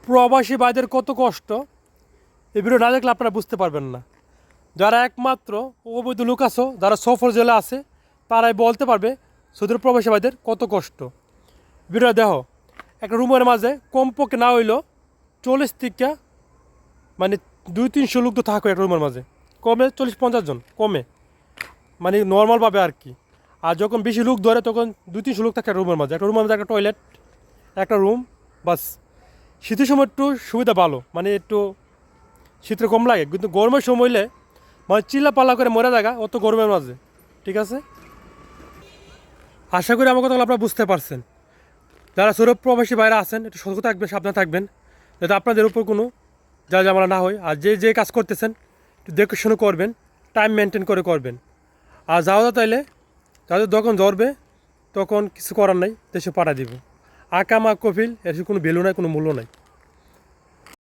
প্রবাসী ভাইদের কত কষ্ট এই ভিডিও না দেখলে আপনারা বুঝতে পারবেন না। যারা একমাত্র অবৈধ লোক আছো, যারা সফর জেলে আছে, তারাই বলতে পারবে সৌদির প্রবাসী ভাইদের কত কষ্ট। ভিডিও দেখো, একটা রুমের মাঝে কমপক্ষে না হইলো 40 থেকে মানে 200-300 লোক তো থাকো একটা রুমের মাঝে, কমে 40-50 জন কমে, মানে নর্মালভাবে আর কি। আর যখন বেশি লোক ধরে তখন 200-300 লোক থাকে একটা রুমের মাঝে। একটা রুমের মধ্যে একটা টয়লেট, একটা রুম, বাস। শীতের সময় একটু সুবিধা ভালো, মানে একটু শীতের কম লাগে, কিন্তু গরমের সময় হইলে মানে চিল্লা পাল্লা করে মরে জায়গা অত গরমের মাঝে। ঠিক আছে, আশা করি আমার কথাগুলো আপনারা বুঝতে পারছেন। যারা সৌরভ প্রবাসী বাইরে আছেন একটু সতর্ক থাকবেন, সাবধান থাকবেন, যাতে আপনাদের উপর কোনো যা ঝামেলা না হয়। আর যে যে কাজ করতেছেন একটু দেখে শুনে করবেন, টাইম মেনটেন করে করবেন। আর যাওয়া তাইলে যাদের যখন জ্বরবে তখন কিছু করার নাই, দেশে পাঠা দিব। আকামা কফিল এর কোনো ভ্যালু নাই, কোনো মূল্য নাই।